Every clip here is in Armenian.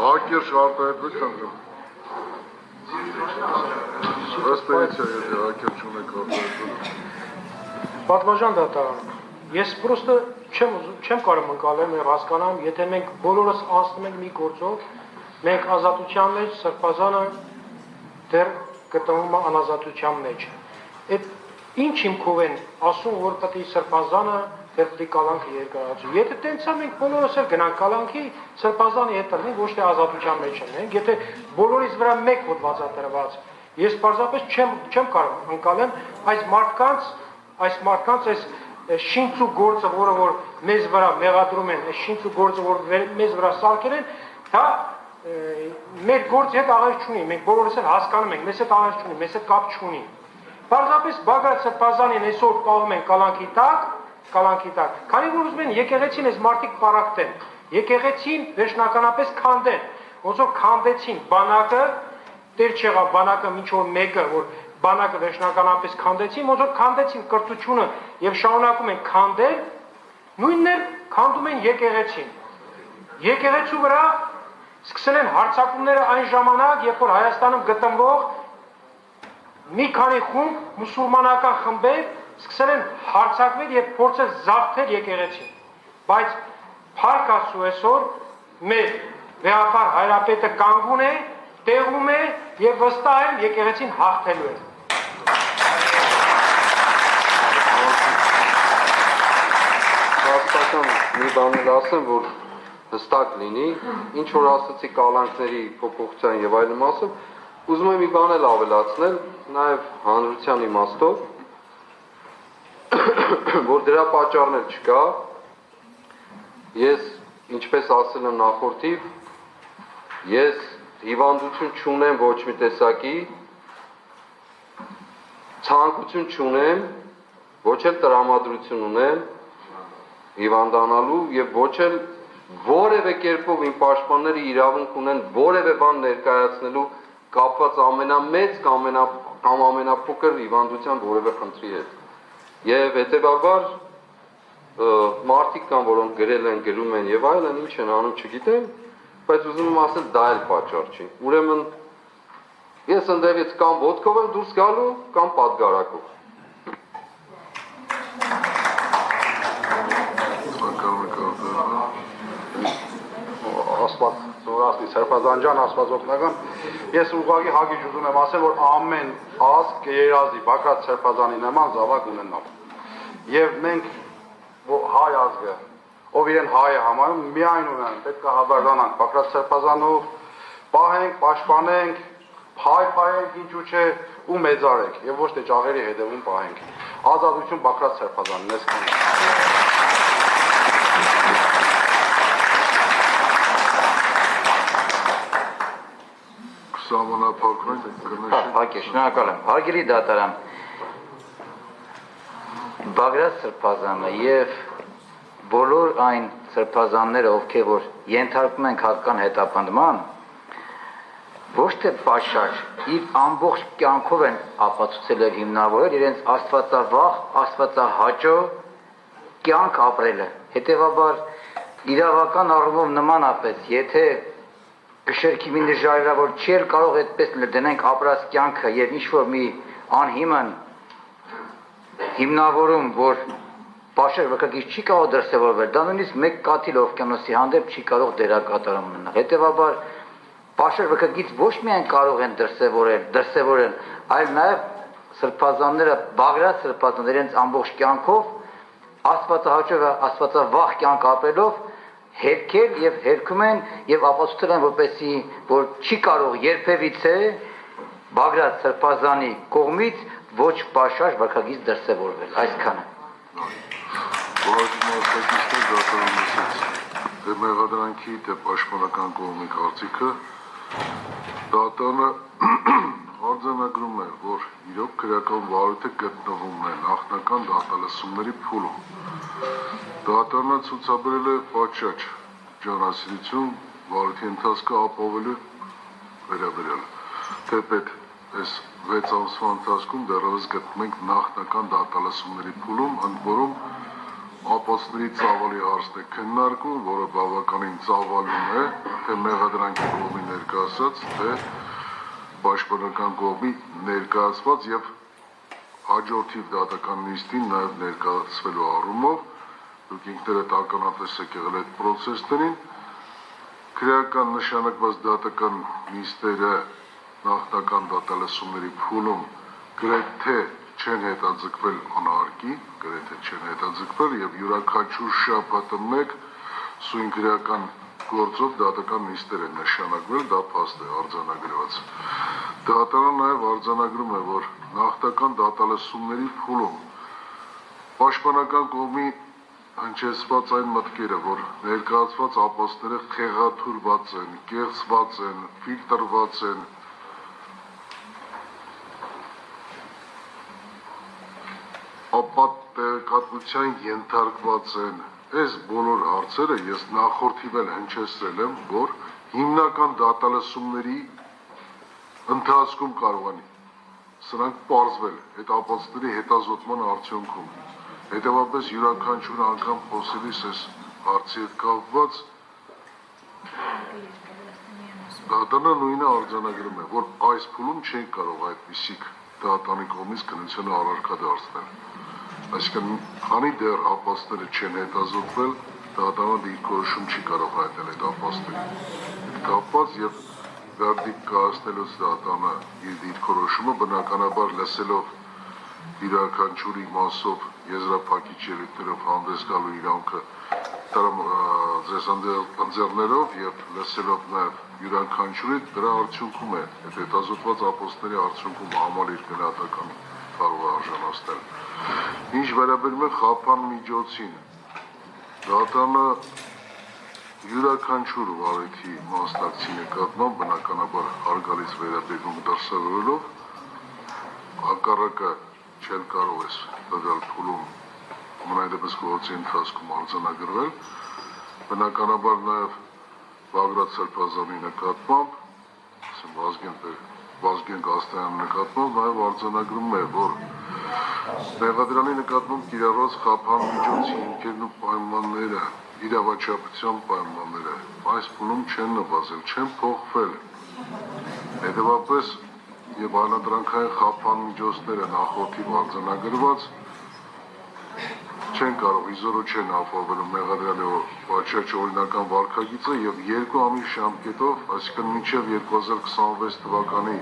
Ակեր շարտայետվեք խնդրեմ։ Ըստ էիցիա, եթե ակեր չունեք արտայետվեք։ Պատվաժան դատարան, ես պրոստը չեմ կարող ընկալեմ և հասկանամ, եթե մենք բոլորս անցնում ենք մի գործով, մենք ազատության մեջ Սրբազանը դեռ գտնվում է անազատության մեջ։ Այդ ինչ հիմքով են ասում, որ պետք է Սրբազանը դեռ պետք է կալանքը երկարացու։ Եթե տենց է մենք բոլորս էլ գնանք կալանքի, Սրբազանի հետ տրնենք, ոչ թե ազատության մեջ ենք, եթե բոլորից վրա մեկ հոդված է տրված, ես պարզապես չեմ կարող ընկալեմ այս մարդկանց այս շինչ ու գործը, որը որ մեզ վրա մեղադրում են, այս շինչ ու գործը, որ մեզ վրա սարքել են, դա մեր գործի հետ աղերս չունի, մենք բոլորս էլ հասկանում ենք, մեզ հետ աղերս չունի, մեզ հետ կապ չունի։ Պարզապես Բագրատ Սրբազանին այսօր պահում են կալանքի տակ, քանի որ ուզում են եկեղեցին այս մարդիկ պարակտեն, եկեղեցին վերջնականապես քանդեն, ոնց որ քանդեցին բանակը, տեր չեղավ բանակը ինչ որ մեկը, որ բանակը վերջնականապես քանդեցին, ոնց որ քանդեցին կրթությունը եւ շարունակում են քանդել, նույնն էլ քանդում են եկեղեցին։ Եկեղեցու վրա սկսել են հարձակումները այն ժամանակ, երբ որ Հայաստանում գտնվող մի քանի խումբ մուսուլմանական խմբեր սկսել են հարձակվել եւ փորձել զավթել եկեղեցին։ Բայց փառք Աստծո այսօր մեր վեհապար հայրապետը կանգուն է, տեղում է եւ վստահ եմ եկեղեցին հաղթելու է։ Մի բան էլ ասեմ, որ հստակ լինի, ինչ որ ասացի կալանքների փոփոխության եւ այլն մասով, ուզում եմ մի բան էլ ավելացնել, նաեւ հանրության իմաստով, որ դրա պատճառն էլ չկա։ Ես, ինչպես ասել եմ նախորդիվ, ես հիվանդություն չունեմ ոչ մի տեսակի, ցանկություն չունեմ, ոչ էլ տրամադրություն ունեմ հիվանդանալու եւ ոչ էլ որևէ կերպով իմ պաշտպանները իրավունք ունեն որևէ բան ներկայացնելու կապված ամենամեծ կամ ամենափոքր հիվանդության որևէ խնդրի հետ։ Եվ հետեւաբար մարդիկ կան, որոնք գրել են, գրում են եւ այլն, ինչ են անում չգիտեմ, բայց ուզում եմ ասել դա էլ պատճառ չի։ Ուրեմն ես ընդդեմ կամ ոտքով եմ դուրս գալու, կամ պատգարակով։ Աստված զորացնի Սրբազան ջան, Աստված օգնական։ Ես ուղղակի հագիճ ուզում եմ ասել, որ ամեն ազգ կերազի Բագրատ Սրբազանի նման զավակ ունենալ։ Եվ մենք հայ ազգը, ով իրեն հայ է համարում, միայն ունեն, պետք է հավերժանանք Բագրատ Սրբազանով, պահենք, պաշտպանենք, փայփայենք, ինչու՞ չէ, ու մեծարենք, եւ ոչ թե ճաղերի հետևում պահենք։ Ազատություն Բագրատ Սրբազանին, այսքան։ Շնորհակալ եմ, հարգելի դատարան, Բագրատ Սրբազանը եւ բոլոր այն սրբազանները, ովքեր որ ենթարկվում են քաղաքական հետապնդման, ոչ թե պաշար, իր ամբողջ կյանքով են ապացուցել եւ հիմնավորել իրենց աստվածավախ, աստվածահաճո կյանք ապրելը։ Հետեւաբար իրավական առումով նմանապես, եթե Կշերքի մի նժարիրա, որ չի էլ կարող այդպես դնենք ապրած կյանքը եւ ինչ-որ մի անհիմն հիմնավորում, որ պաշար վկագիծ չի կարող դրսևորվել, դա նույնիսկ մեկ կաթիլ օվկիանոսի հանդեպ չի կարող դերակատարում ունենալ։ Հետեւաբար պաշար վկագիծ ոչ միայն կարող են դրսևորել, այլ նաեւ սրբազանները, Բագրատ սրբազանները իրենց ամբողջ կյանքով աստվածահաճո եւ աստվածավախ կյանք ապրելով հերքել եւ հերքում են եւ ապացուցել են, որպեսզի որ չի կարող երբևիցե Բագրատ Սրբազանի կողմից ոչ պաշար վարքագիծ դրսևորվել, այսքանը։ Դե մեղադրանքի թե պաշտպանական կողմի կարծիքը դատարանը արձանագրում է, որ իրոք քրեական վարույթը գտնվում է նախնական դատալսումների փուլում։ Դատարանը ցուցաբերել է պատշաճ ջանասիրություն վարույթի ընթացքը ապահովելու վերաբերյալ։ Թեպետ այս 6 ամսվա ընթացքում դեռևս գտնվում ենք նախնական դատալսումների փուլում, ընդ որում ապացների ծավալի հարցն է քննարկում, որը բավականին ծավալում է, թե մեղադրանքի կողմի ներկայացած, թե պաշտպանական կողմի ներկայացված եւ հաջորդիվ դատական նիստին նաեւ ներկայացվելու առումով դուք ինքներդ ականատես եք եղել այդ process-ներին, քրեական նշանակված դատական նիստերը նախնական դատալսումների փուլում գրեթե չեն հետաձգվել անհարկի, գրեթե չեն հետաձգվել եւ յուրաքանչյուր շաբաթը մեկ սույն քրեական գործով դատական նիստեր են նշանակվել, դա փաստ է արձանագրված։ Դատարանը նաեւ արձանագրում է, որ նախնական դատալսումների փուլում պաշտպանական կողմի հնչեցված այն մտքերը, որ ներկայացված ապացները խեղաթյուրված են, կեղծված են, ֆիլտրված են, ապատեկատվության ենթարկված են, այս բոլոր հարցերը ես նախորդիվ էլ հնչեցրել եմ, որ հիմնական դատալսումների ընթացքում կարող են սրանք պարզվել այդ ապացների հետազոտման արդյունքում։ Հետևաբար յուրաքանչյուր անգամ խոսելիս այս հարցի հետ կապված դատարանը նույնը արձանագրում է, որ այս փուլում չեն կարող այդպիսիք դատարանի կողմից քննությունը առարկա դարձնել։ Այսինքն, քանի դեռ ապացները չեն հետազոտվել, դատարանը դիրքորոշում չի կարող հայտնել այդ ապացներին։ Կապված եւ վերդիկտ կայացնելուց դատարանը իր դիրքորոշումը բնականաբար լսելով յուրաքանչյուրի մասով եզրափակիչ ելույթներով հանդես գալու իրավունքը ձեզ ընձեռներով եւ լսելով նաեւ յուրաքանչյուրի դրա արդյունքում է այդ հետազոտված ապացների արդյունքում համալիր գնահատական կարող է արժանացնել։ Ինչ վերաբերում է խափան միջոցին, դատարանը յուրաքանչյուր վարույթի մասնակցի նկատմամբ բնականաբար հարգալից վերաբերում դրսևորելով հակառակը չեն կարող ես տվյալ փուլում ամենայնպես գործի ընթացքում արձանագրվել, բնականաբար նաև Բագրատ Սրբազանի նկատմամբ, Վազգեն Գաստայանի նկատմամբ նաև արձանագրում է, որ մեղադրյալի նկատմամբ կիրառված խափան միջոցի հիմքերն ու պայմանները, իրավաչափության պայմանները այս փուլում չեն նվազել, չեն փոխվել։ Հետևաբար եւ անադրանքային խափան միջոցները նախորդիվ արձանագրված չեն կարող իզորու չեն ապահովելու մեղադրյալի վաճառիչ օրինական վարքագիծը եւ 2 ամիս ժամկետով, այսինքն մինչեւ 2026 թվականի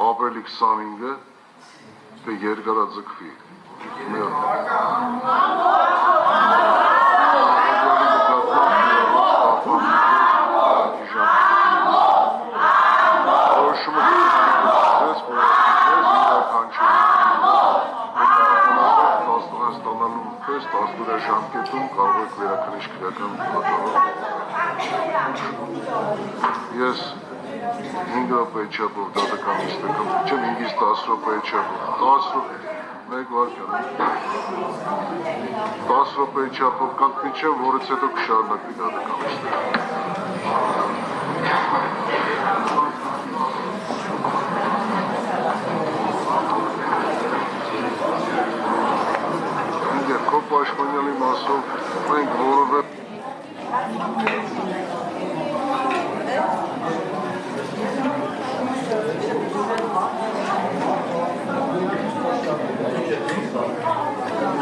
ապրիլի 25-ը երկարաձգվի։ Ժամկետում կարող եք վերաքննիչ քրեական ես 5 րոպե չափով դատական նիստական չեմ 5-ից 10 րոպե չափով 10 րոպե մեկ վարքյան 10 րոպե չափով կանգնի չեմ, որից հետո կշարունակվի դատական նիստը Քո պաշտպանյալի մասով մենք որովհետև